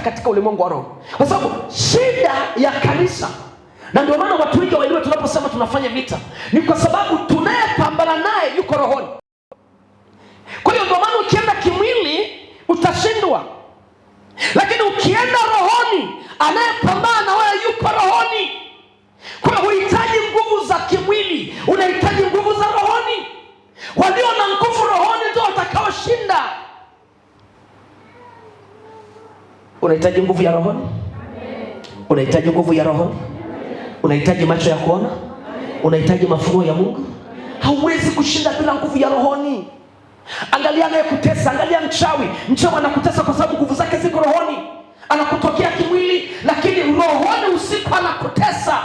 katika ulimwengu wa roho, kwa sababu shida ya kanisa, na ndio maana watu wengi waelewe tunaposema tunafanya vita, ni kwa sababu tunayepambana naye yuko rohoni. Kwa hiyo ndio maana ukienda kimwili utashindwa, lakini ukienda rohoni, anayepambana na wewe yuko rohoni. Kwa hiyo huhitaji nguvu za kimwili, unahitaji nguvu za rohoni. Walio na nguvu rohoni ndio watakaoshinda. Unahitaji nguvu ya rohoni, unahitaji nguvu ya rohoni, unahitaji macho ya kuona, unahitaji mafunuo ya Mungu. Hauwezi kushinda bila nguvu ya rohoni. Angalia anayekutesa, angalia mchawi. Mchawi anakutesa kwa sababu nguvu zake ziko rohoni. Anakutokea kimwili, lakini rohoni usiku anakutesa.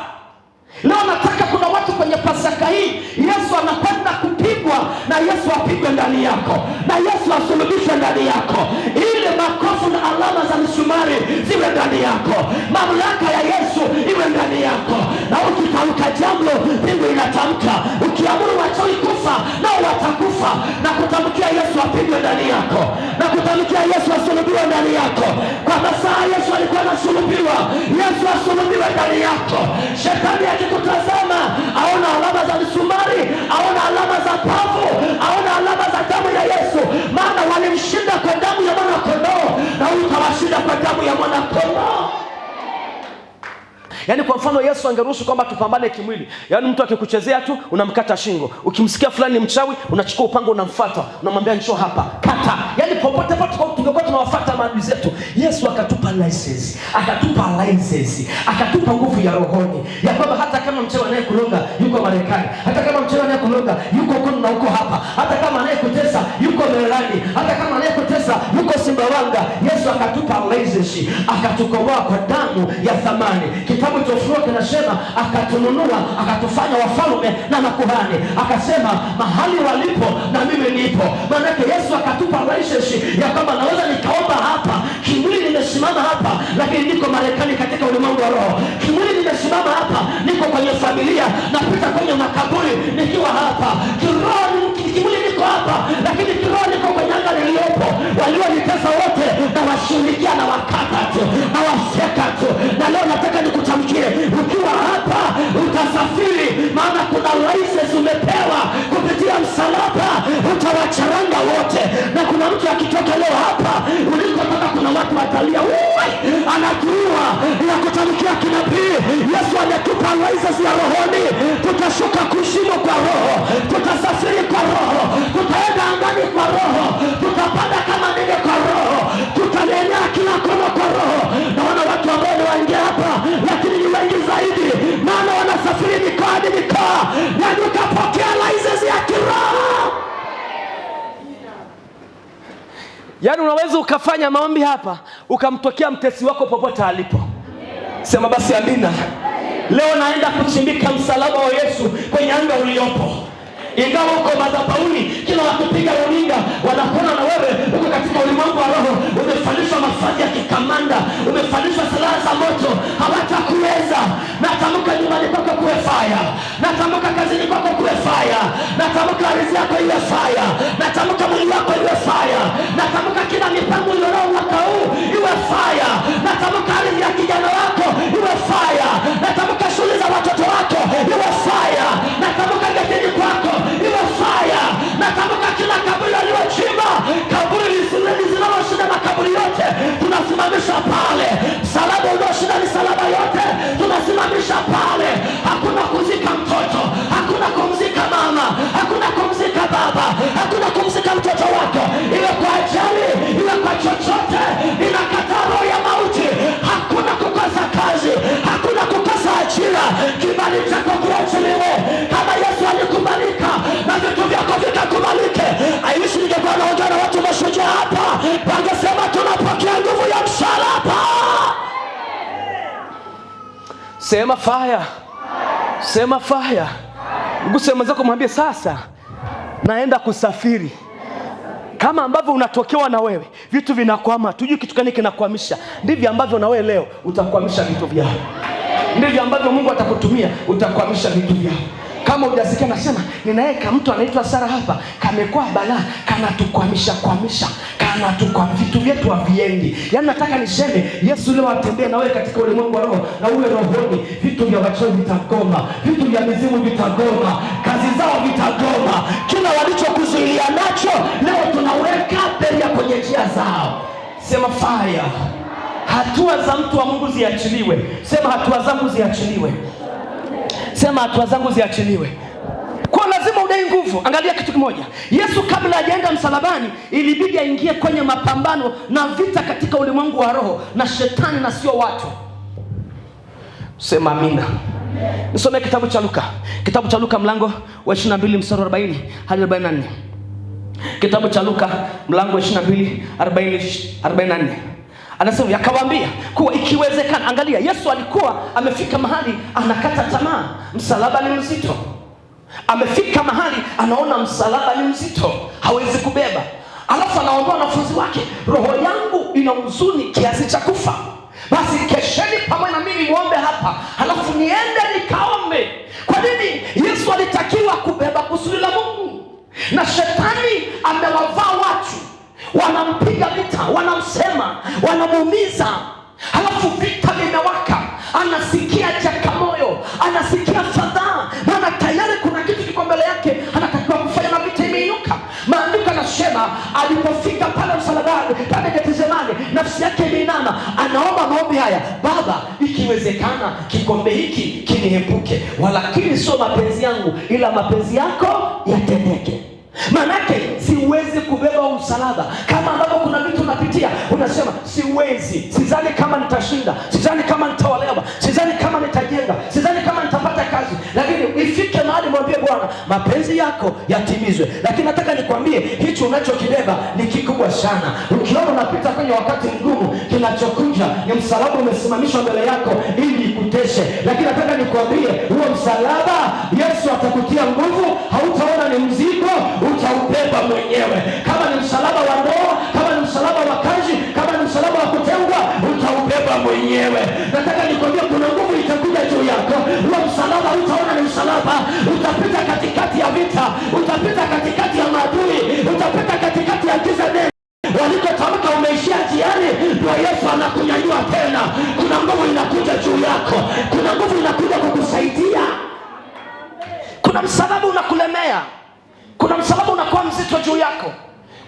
Leo nataka kuna watu kwenye Pasaka hii, Yesu anakwenda kupigwa, na Yesu apigwe ndani yako, na Yesu asulubishwe ndani yako, ili makofu na alama za misumari ziwe ndani yako, mamlaka ya Yesu iwe ndani yako. Na ukitamka jambo, mbingu inatamka. Ukiamuru wachawi kufa, nao watakufa. Na kutamkia Yesu apigwe ndani yako, na kutamkia Yesu asulubiwe ndani yako. Kwa masaa Yesu alikuwa anasulubiwa, Yesu asulubiwe ndani yako. Shetani akikutazama, aona alama za misumari, aona alama za pavu, aona alama za damu ya Yesu. Maana walimshinda kwa damu ya mwana kondoo, na utawashinda kwa damu ya mwana kondoo. Yaani kwa mfano Yesu angeruhusu kwamba tupambane kimwili. Yaani mtu akikuchezea tu unamkata shingo. Ukimsikia fulani ni mchawi, unachukua upanga unamfuata, unamwambia njoo hapa, kata. Yaani popote tungekuwa tunawafuata maadui zetu. Yesu akatupa license, akatupa nguvu ya rohoni, ya kwamba hata kama mchawi anayekuloga yuko Marekani, hata kama mchawi anayekuloga yuko huko na huko hapa, hata kama anayekutesa yuko Marekani, hata kama anayekutesa yuko Sumbawanga, Yesu akatupa license, akatukomboa kwa damu ya thamani. Kitabu cha Ufunuo kinasema akatununua, akatufanya wafalme na makuhani, akasema mahali walipo na mimi nipo. Maana Yesu akatupa license ya kwamba naweza nikaomba hapa kimwili, nimesimama hapa, lakini niko Marekani katika ulimwengu wa roho. Kimwili nimesimama hapa, niko kwenye familia, napita kwenye makaburi nikiwa hapa. Kiroho kimwili niko hapa, lakini kiroho niko kwenye anga niliyopo. Walionitesa wote na washughulikia na wakata tu na wafeka tu. Na leo nataka nikutamkie, ukiwa hapa utasafiri, maana kuna license umepewa kupitia msalaba, utawacharanga wote. Na kuna mtu akitoka leo hapa ulikotoka, kuna watu watalia, anakuua na kutamkia kinabii. Yesu ametupa license ya rohoni. Tutashuka kuzimu kwa roho, tutasafiri kwa roho, tutaenda angani kwa roho, tutapanda kama ndege kwa roho, tutaenea kila kona kwa roho. Naona watu ambao ni wengi hapa, lakini ni wengi zaidi, maana wanasafiri mikoa hadi mikoa, na tukapokea license ya kiroho. Yaani unaweza ukafanya maombi hapa, ukamtokea mtesi wako popote alipo. Sema basi amina. Leo naenda kuchimbika msalaba wa Yesu kwenye anga uliopo. Ingawa uko madhabahuni, kila wakupiga runinga wanakuona na wewe uko katika ulimwengu wa roho, umefanishwa mavazi ya kikamanda, umefanishwa silaha za moto, hawatakuweza. Natamka nyumbani kwako kuwe fire, natamka kazini kwako kuwe fire, natamka ardhi yako iwe fire, natamka mwili wako iwe fire, natamka kila mipango ulionao mwaka huu iwe fire, natamka ardhi ya kijana wako iwe fire, natamka shughuli za watoto wako iwe fire, natamka getini kwako iwe fire, natamka kila kaburi aliyochimba, kaburi lisiloshinda makaburi yote tunasimamisha pale. Msalaba ulioshinda misalaba yote tunasimamisha pale. Hakuna kuzika mtoto, hakuna kumzika mama, hakuna kumzika baba, hakuna kumzika mtoto wako, iwe kwa ajali, iwe kwa chochote. Inakataa roho ya mauti. Hakuna kukosa kazi, hakuna kukosa ajira. Kibali chako kiachiliwe kama Yesu alikubalika, na vitu vyako vikakubalike. Aishi ningekuwa naongea na watu mashujaa hapa, wangesema tunapokea nguvu ya msalaba. Sema fire, sema fire. Mguse mwenzako, mwambie sasa naenda kusafiri. Kama ambavyo unatokewa na wewe vitu vinakwama, tujui kitu gani kinakwamisha, ndivyo ambavyo na wewe leo utakwamisha vitu vyako. Ndivyo ambavyo Mungu atakutumia, utakwamisha vitu vyako. Kama hujasikia nasema, ninaweka mtu anaitwa Sara hapa, kamekuwa balaa, kanatukwamisha, Jana tu kwa vitu vyetu haviendi. Yaani nataka niseme Yesu leo atembee na wewe katika ulimwengu wa roho, na uwe rohoni. Vitu vya wachawi vitagoma, vitu vya mizimu vitagoma, kazi zao vitagoma, kila walichokuzuilia nacho leo tunaweka beria kwenye njia zao. Sema fire. Hatua za mtu wa Mungu ziachiliwe. Sema hatua zangu ziachiliwe. Sema hatua zangu ziachiliwe. Kwa lazima udai nguvu. Angalia kitu kimoja. Yesu kabla hajaenda msalabani ilibidi aingie kwenye mapambano na vita katika ulimwengu wa roho na shetani na sio watu. Sema amina. Nisome kitabu cha Luka. Kitabu cha Luka mlango wa 22 mstari wa 40 hadi 44. Kitabu cha Luka mlango wa 22 44. Anasema yakawaambia kuwa ikiwezekana. Angalia, Yesu alikuwa amefika mahali anakata tamaa. Msalaba ni mzito. Amefika mahali anaona msalaba ni mzito, hawezi kubeba. Alafu anaomba wanafunzi wake, roho yangu ina huzuni kiasi cha kufa. Basi kesheni pamoja na mimi muombe hapa, halafu niende nikaombe. Kwa nini? Yesu alitakiwa kubeba kusudi la Mungu. Na shetani amewavaa watu, wanampiga vita, wanamsema, wanamuumiza. Halafu vita vimewaka, anasikia jakamoyo, anasikia fadhaa, maana tayari kuna kitu kiko mbele yake anatakiwa kufanya na vita imeinuka. Maandiko yanasema alipofika pale msalabani, pale Getsemane, nafsi yake imeinama, anaomba maombi haya: Baba, ikiwezekana kikombe hiki kinihepuke, walakini sio mapenzi yangu ila mapenzi yako yatendeke. Manake siwezi kubeba msalaba. Kama ambavyo kuna vitu unapitia unasema siwezi, sidhani kama nitashinda, sidhani kama nitaolewa, sidhani kama nitajenga, sidhani kama nitapata kazi. Lakini ifike mahali mwambie Bwana, mapenzi yako yatimizwe. Lakini nataka nikwambie hicho unachokibeba ni kikubwa sana. Ukiona unapita kwenye wakati mgumu, kinachokuja ni msalaba umesimamishwa mbele yako ili ikuteshe. Lakini nataka nikwambie huo msalaba Yesu atakutia nguvu, hautaona ni mzigo, utaubeba mwenyewe. Kama ni msalaba wa ndoa, kama ni msalaba wa kazi, kama ni msalaba wa kutengwa, utaubeba mwenyewe. Nataka nikwambie kuna nguvu itakuja juu yako. Huo msalaba utaona ni msalaba, utapita katikati ya vita, utapita katikati ya maadui, utapita katikati ya giza nene. Walikotamka umeishia njiani, ndio Yesu anakunyanyua tena. Kuna nguvu inakuja juu yako, kuna nguvu inakuja kukusaidia. Kuna msalaba unakulemea, kuna msalaba unakuwa mzito juu yako,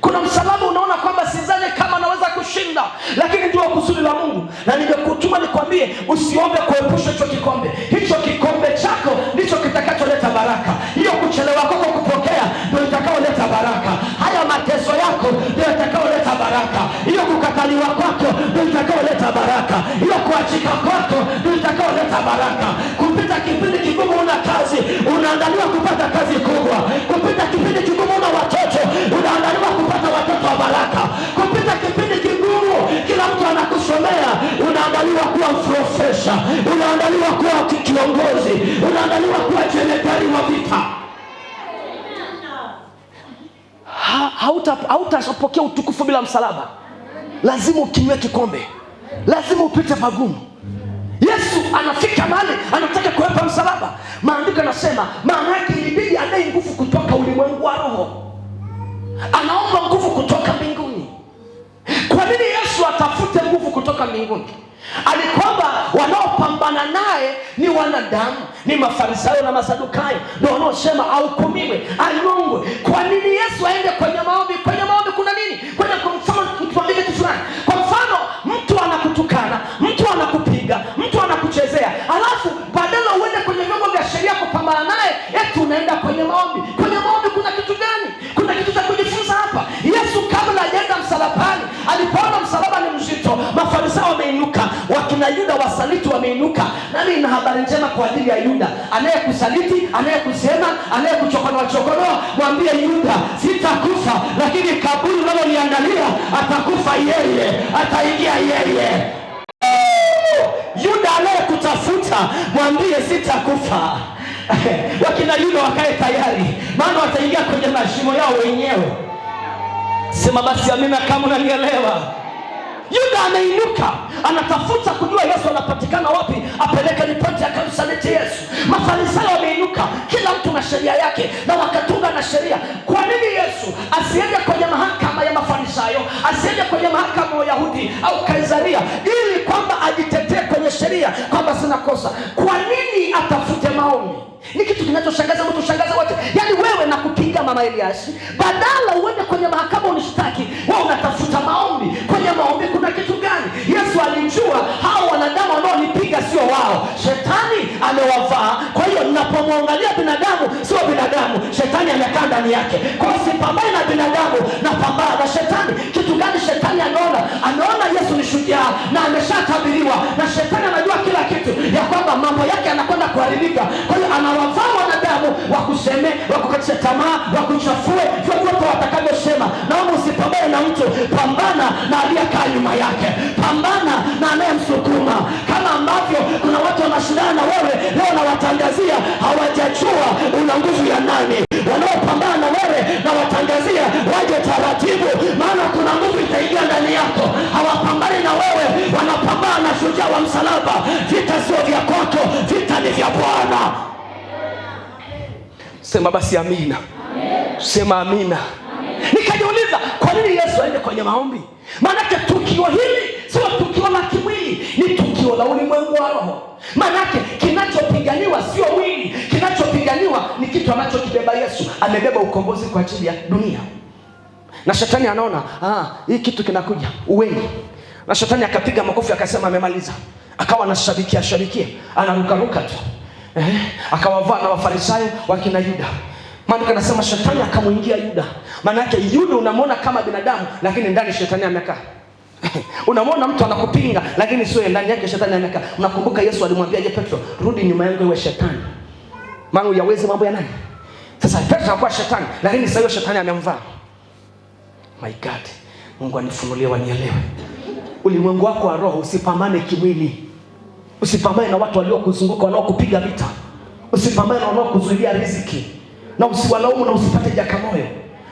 kuna msalaba unaona kwamba sidhani kama naweza kushinda, lakini ndio kusudi la Mungu. Na nimekutuma nikwambie usiombe kuepusha hicho kikombe. Hicho kikombe chako ndicho kitakacholeta baraka. Hiyo kuchelewa kwako kupokea ndio itakaoleta baraka. Haya mateso yako ndio itakaoleta baraka. Hiyo kukataliwa kwako ndio itakaoleta baraka. Hiyo kuachika kwako ndio itakaoleta baraka. Kupita kipindi kigumu una kazi, unaandaliwa kupata kazi kubwa. Kupita kipindi kigumu una watoto, unaandaliwa kupata watoto wa baraka. Kupita kipindi kigumu kila mtu anakusomea, unaandaliwa kuwa profesa, unaandaliwa kuwa kiongozi, unaandaliwa kuwa jenerali wa vita. Hautapokea utukufu bila msalaba. Lazima ukinywe kikombe, lazima upite pagumu. Yesu anafika mahali anataka kuwepa msalaba. Maandiko yanasema maana yake ilibidi adai nguvu kutoka ulimwengu wa roho, anaomba nguvu kutoka mbinguni. Kwa nini Yesu atafute nguvu kutoka mbinguni? Alikwamba wanaopambana naye ni wanadamu, ni Mafarisayo na Masadukayo, ndio wanaosema ahukumiwe, anyongwe. Kwa nini Yesu aende kwenye maombi? Kwenye maombi kuna nini? Kwenye kumfanya mtu wa kitu fulani. Kwa mfano, mtu anakutukana, mtu anakupiga, mtu anakuchezea, alafu badala uende kwenye vyombo vya sheria kupambana naye, eti unaenda kwenye maombi. Kwenye maombi kuna kitu gani? Kuna kitu cha kujifunza hapa. Yesu kabla hajaenda msalabani, alipoona msalaba ni mzito, Mafarisayo wameinuka, wakina Yuda wasaliti wameinuka. Nami nina habari njema kwa ajili ya Yuda. Anayekusaliti, anayekusema, anayekuchokonoa, mwambie Yuda, sitakufa, lakini kaburi unaloliangalia atakufa yeye, ataingia yeye. Yuda anayekutafuta, mwambie sitakufa. Wakina Yuda wakae tayari, maana wataingia kwenye mashimo yao wenyewe. Sema basi amina kama unanielewa. Yuda ameinuka, anatafuta kujua Yesu anapatikana wapi, apeleke ripoti akamsaliti Yesu. Mafarisayo wameinuka, kila mtu na sheria yake, na wakatunga na sheria. Kwa nini Yesu asiende kwenye mahakama ya Mafarisayo? Mafarisayo, asiende kwenye mahakama ya Wayahudi au Kaisaria ili kwamba ajitetee kwenye sheria kwamba sina kosa. Kwa nini atafute maombi? Ni kitu kinachoshangaza mtu, shangaza wote. Yaani wewe na kupiga mama Eliasi, badala uende kwenye mahakama unishtaki, wewe unatafuta maombi. Kwenye maombi kuna kitu gani? Yesu alijua hao wanadamu wanaonipiga sio wao, shetani amewavaa. Kwa hiyo ninapomwangalia binadamu sio binadamu, shetani amekaa ndani yake. Kwa hiyo sipambane na binadamu, napambana na shetani. Kitu gani shetani anaona? Anaona Yesu ni shujaa na ameshatabiriwa, na shetani anajua kila kitu ya kwamba mambo yake yanakwenda kuharibika. Kwa hiyo anawavaa wanadamu wakuseme, wakukatisha tamaa, wakuchafue, vyovyote watakavyosema. Naomba usipambane na mtu, pambana na aliyekaa nyuma yake, pambana na anayemsukuma. Kama ambavyo kuna watu wanashindana na wewe leo, nawatangazia hawajajua una nguvu ya nani. Wanaopambana na wewe na watangazia waje taratibu, maana kuna nguvu itaingia ndani yako. Hawapambani na wewe, wanapambana na shujaa wa msalaba. Vita sio vya kwako, vita ni vya Bwana. Sema basi amina. Amen. Sema amina. Amen. Nikajiuliza kwa nini Yesu aende kwenye maombi? Maanake tukio hili sio tukio la kimwili, ni tukio la ulimwengu wa roho. Maanake kinachopiganiwa sio mwili, kinachopiganiwa ni kitu anachokibeba Yesu. Amebeba ukombozi kwa ajili ya dunia. Na shetani anaona hii kitu kinakuja uwengi, na shetani akapiga makofi akasema amemaliza. Akawa anashabikia anarukaruka tu. Akawavaa na Wafarisayo wakina Yuda. Maana anasema shetani akamuingia Yuda. Maana yake Yuda unamwona kama binadamu, lakini ndani shetani amekaa. Unamwona mtu anakupinga, lakini sio ndani yake shetani amekaa. Unakumbuka Yesu alimwambia Petro, rudi nyuma yangu wewe shetani, maana uyawezi mambo ya nani? Sasa Petro anakuwa shetani, lakini sasa shetani amemvaa. My God, Mungu anifunulie wanielewe. Ulimwengu wako wa roho, usipambane kimwili. Usipambane na watu waliokuzunguka wanaokupiga vita. Usipambane na wanaokuzuilia riziki. Na usiwalaumu na usipate jakamoyo.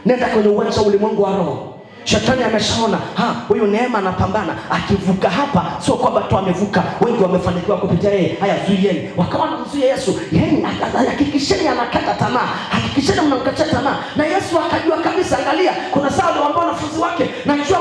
Nenda kwenye uwanja wa ulimwengu wa roho. Shetani ameshaona, huyu Neema anapambana, akivuka hapa sio kwamba tu amevuka, wengi wamefanikiwa kupitia yeye. Haya, zuieni. Wakawa wanamzuia Yesu. Yeye hakikisheni anakata tamaa. Hakikisheni mnamkatia tamaa. Na Yesu akajua kabisa, angalia, kuna saa wale ambao wanafunzi wake, najua